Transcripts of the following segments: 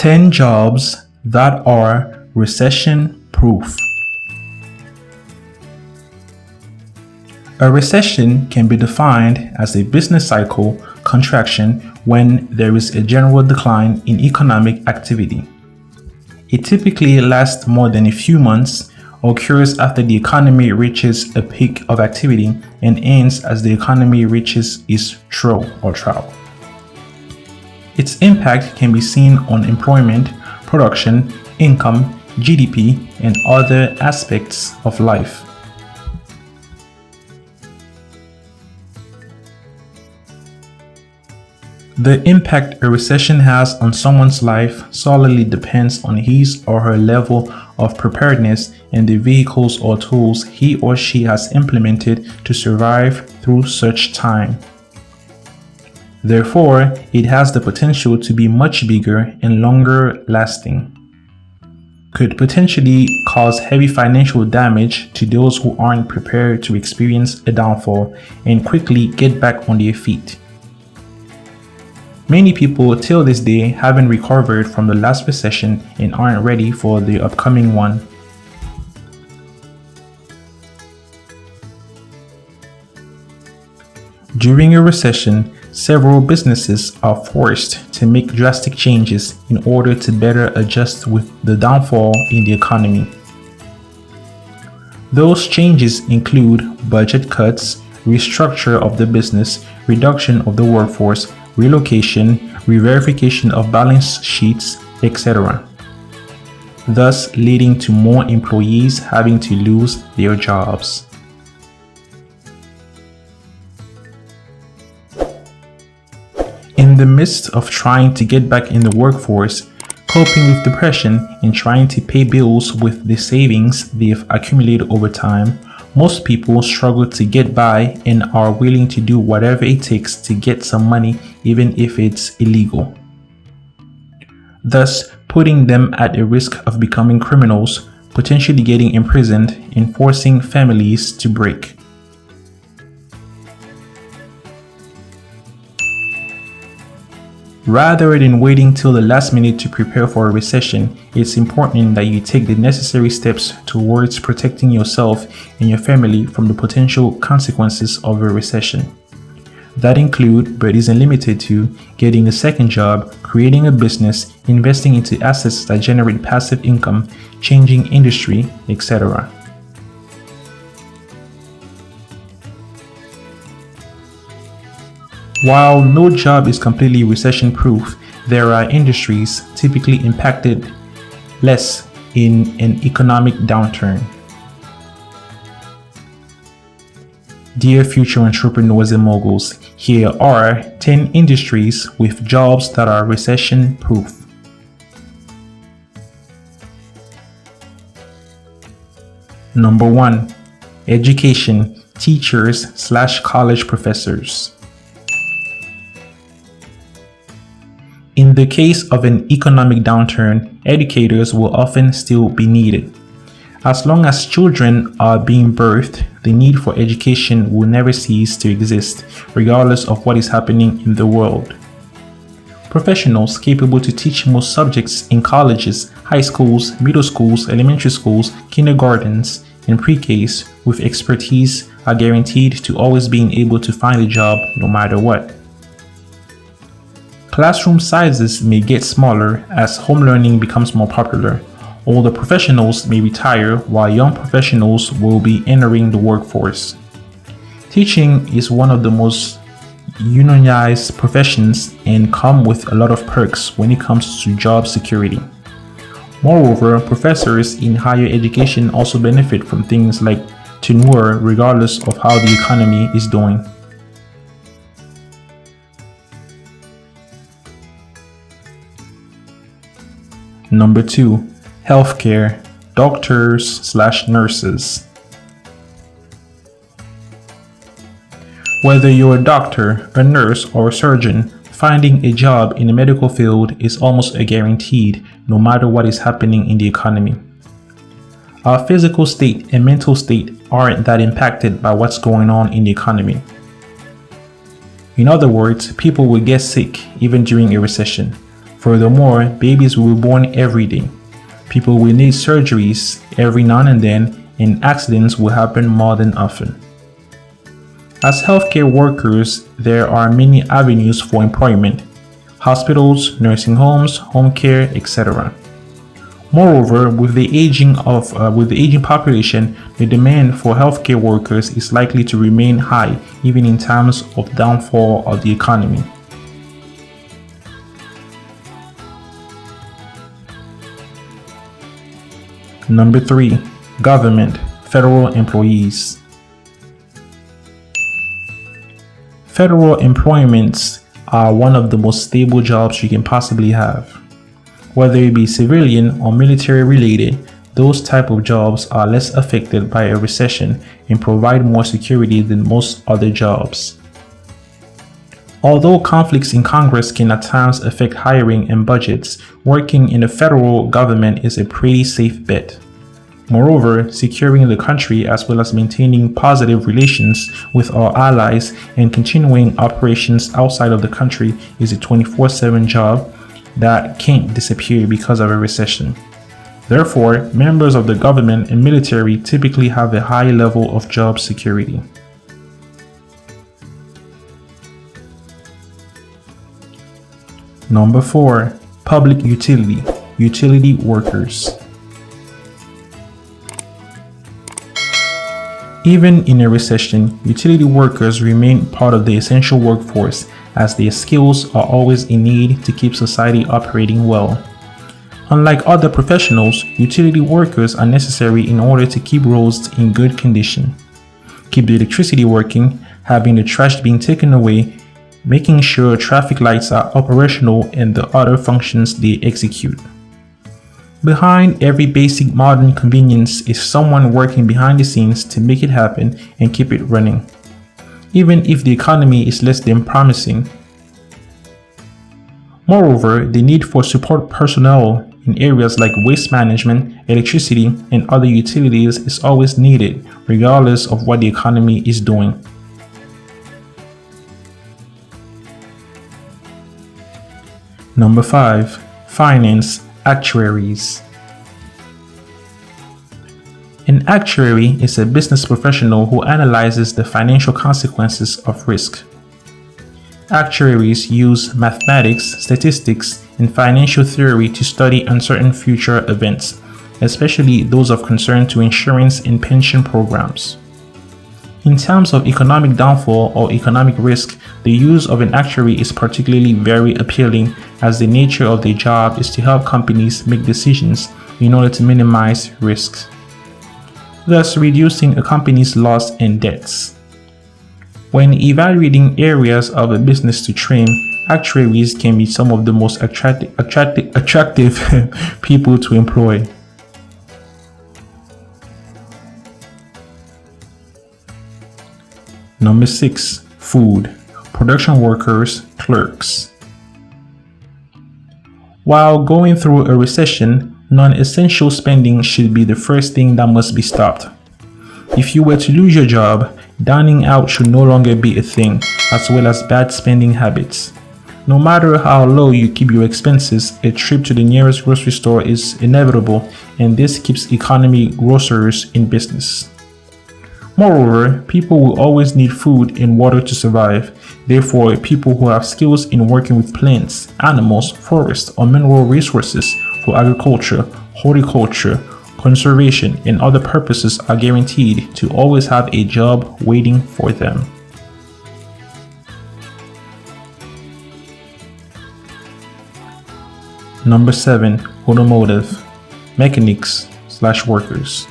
10 jobs that are recession proof. A recession can be defined as a business cycle contraction when there is a general decline in economic activity. It typically lasts more than a few months, occurs after the economy reaches a peak of activity, and ends as the economy reaches its trough. Its impact can be seen on employment, production, income, GDP, and other aspects of life. The impact a recession has on someone's life solely depends on his or her level of preparedness and the vehicles or tools he or she has implemented to survive through such time. Therefore, it has the potential to be much bigger and longer lasting. Could potentially cause heavy financial damage to those who aren't prepared to experience a downfall and quickly get back on their feet. Many people till this day haven't recovered from the last recession and aren't ready for the upcoming one. During a recession, several businesses are forced to make drastic changes in order to better adjust with the downfall in the economy. Those changes include budget cuts, restructure of the business, reduction of the workforce, relocation, re-verification of balance sheets, etc., thus leading to more employees having to lose their jobs. In the midst of trying to get back in the workforce, coping with depression, and trying to pay bills with the savings they've accumulated over time, most people struggle to get by and are willing to do whatever it takes to get some money, even if it's illegal, thus putting them at a risk of becoming criminals, potentially getting imprisoned, and forcing families to break. Rather than waiting till the last minute to prepare for a recession, it's important that you take the necessary steps towards protecting yourself and your family from the potential consequences of a recession. That include, but isn't limited to, getting a second job, creating a business, investing into assets that generate passive income, changing industry, etc. While no job is completely recession-proof, there are industries typically impacted less in an economic downturn. Dear future entrepreneurs and moguls, here are 10 industries with jobs that are recession-proof. Number 1. Education, teachers/college professors. In the case of an economic downturn, educators will often still be needed. As long as children are being birthed, the need for education will never cease to exist, regardless of what is happening in the world. Professionals capable to teach most subjects in colleges, high schools, middle schools, elementary schools, kindergartens, and pre-Ks with expertise are guaranteed to always being able to find a job no matter what. Classroom sizes may get smaller as home learning becomes more popular. Older professionals may retire while young professionals will be entering the workforce. Teaching is one of the most unionized professions and come with a lot of perks when it comes to job security. Moreover, professors in higher education also benefit from things like tenure regardless of how the economy is doing. Number 2. Healthcare, doctors/nurses. Whether you're a doctor, a nurse, or a surgeon, finding a job in the medical field is almost a guaranteed, no matter what is happening in the economy. Our physical state and mental state aren't that impacted by what's going on in the economy. In other words, people will get sick even during a recession. Furthermore, babies will be born every day. People will need surgeries every now and then, and accidents will happen more than often. As healthcare workers, there are many avenues for employment: hospitals, nursing homes, home care, etc. Moreover, with the aging population, the demand for healthcare workers is likely to remain high even in times of downfall of the economy. Number 3. Government, federal employees. Federal employments are one of the most stable jobs you can possibly have. Whether it be civilian or military related, those type of jobs are less affected by a recession and provide more security than most other jobs. Although conflicts in Congress can at times affect hiring and budgets, working in the federal government is a pretty safe bet. Moreover, securing the country as well as maintaining positive relations with our allies and continuing operations outside of the country is a 24/7 job that can't disappear because of a recession. Therefore, members of the government and military typically have a high level of job security. Number 4. Public utility workers. Even in a recession, utility workers remain part of the essential workforce, as their skills are always in need to keep society operating well. Unlike other professionals, utility workers are necessary in order to keep roads in good condition, keep the electricity working, having the trash being taken away, making sure traffic lights are operational, and the other functions they execute. Behind every basic modern convenience is someone working behind the scenes to make it happen and keep it running, even if the economy is less than promising. Moreover, the need for support personnel in areas like waste management, electricity, and other utilities is always needed, regardless of what the economy is doing. Number 5. Finance, actuaries. An actuary is a business professional who analyzes the financial consequences of risk. Actuaries use mathematics, statistics, and financial theory to study uncertain future events, especially those of concern to insurance and pension programs. In terms of economic downfall or economic risk, the use of an actuary is particularly very appealing, as the nature of their job is to help companies make decisions in order to minimize risks, thus reducing a company's loss and debts. When evaluating areas of a business to trim, actuaries can be some of the most attractive people to employ. Number 6. Food, production workers, clerks. While going through a recession, non-essential spending should be the first thing that must be stopped. If you were to lose your job, dining out should no longer be a thing, as well as bad spending habits. No matter how low you keep your expenses, a trip to the nearest grocery store is inevitable, and this keeps economy grocers in business. Moreover, people will always need food and water to survive. Therefore, people who have skills in working with plants, animals, forests, or mineral resources for agriculture, horticulture, conservation, and other purposes are guaranteed to always have a job waiting for them. Number 7. Automotive Mechanics / workers.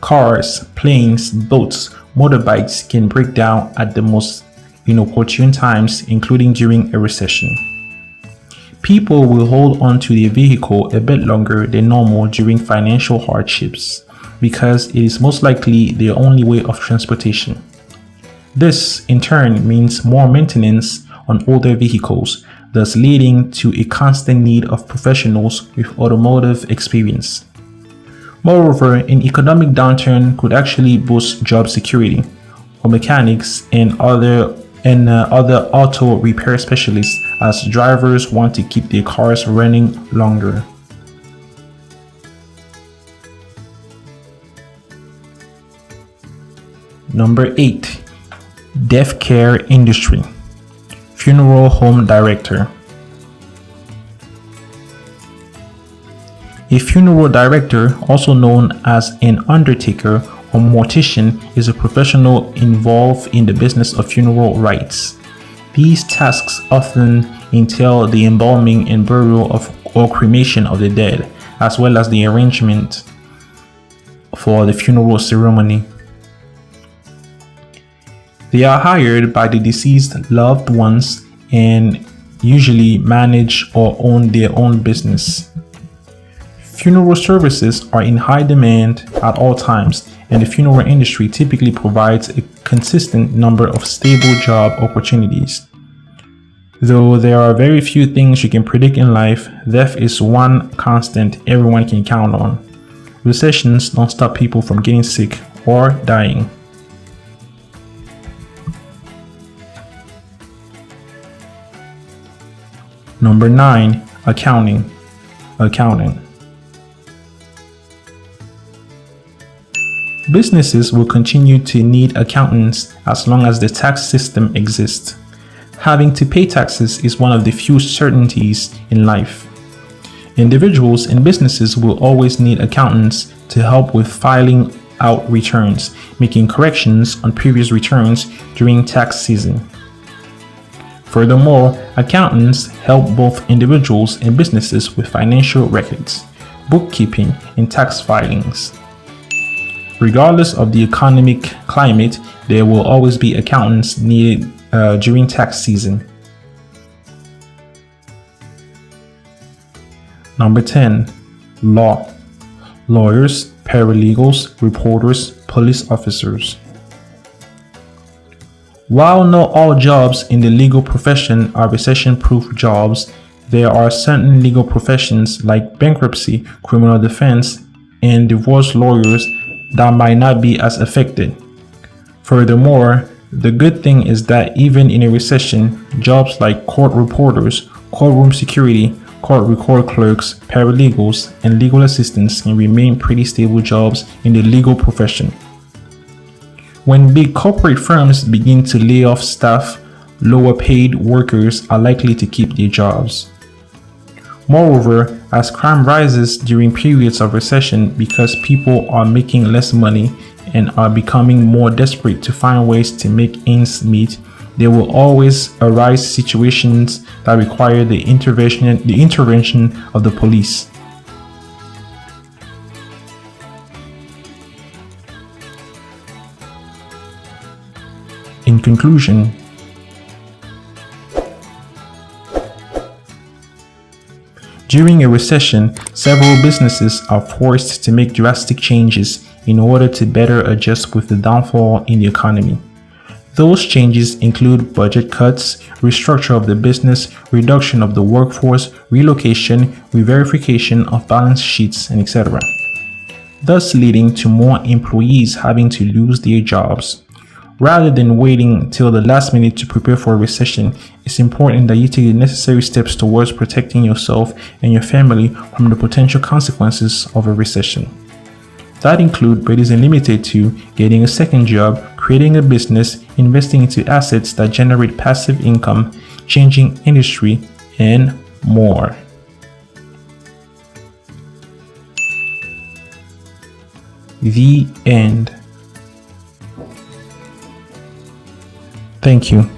Cars, planes, boats, motorbikes can break down at the most inopportune times, including during a recession. People will hold on to their vehicle a bit longer than normal during financial hardships, because it is most likely their only way of transportation. This, in turn, means more maintenance on older vehicles, thus leading to a constant need of professionals with automotive experience. Moreover, an economic downturn could actually boost job security for mechanics and other and other auto repair specialists, as drivers want to keep their cars running longer. Number 8. Death care industry. Funeral home director. A funeral director, also known as an undertaker or mortician, is a professional involved in the business of funeral rites. These tasks often entail the embalming and burial or cremation of the dead, as well as the arrangement for the funeral ceremony. They are hired by the deceased loved ones and usually manage or own their own business. Funeral services are in high demand at all times, and the funeral industry typically provides a consistent number of stable job opportunities. Though there are very few things you can predict in life, death is one constant everyone can count on. Recessions don't stop people from getting sick or dying. Number 9. Accounting. Businesses will continue to need accountants as long as the tax system exists. Having to pay taxes is one of the few certainties in life. Individuals and businesses will always need accountants to help with filing out returns, making corrections on previous returns during tax season. Furthermore, accountants help both individuals and businesses with financial records, bookkeeping, and tax filings. Regardless of the economic climate, there will always be accountants needed during tax season. Number 10. Law. Lawyers, paralegals, reporters, police officers. While not all jobs in the legal profession are recession-proof jobs, there are certain legal professions like bankruptcy, criminal defense, and divorce lawyers that might not be as affected. Furthermore, the good thing is that even in a recession, jobs like court reporters, courtroom security, court record clerks, paralegals, and legal assistants can remain pretty stable jobs in the legal profession. When big corporate firms begin to lay off staff, lower paid workers are likely to keep their jobs. Moreover, as crime rises during periods of recession because people are making less money and are becoming more desperate to find ways to make ends meet, there will always arise situations that require the intervention of the police. In conclusion, during a recession, several businesses are forced to make drastic changes in order to better adjust with the downfall in the economy. Those changes include budget cuts, restructure of the business, reduction of the workforce, relocation, re-verification of balance sheets, and etc., thus leading to more employees having to lose their jobs. Rather than waiting till the last minute to prepare for a recession, it's important that you take the necessary steps towards protecting yourself and your family from the potential consequences of a recession. That include, but isn't limited to, getting a second job, creating a business, investing into assets that generate passive income, changing industry, and more. The end. Thank you.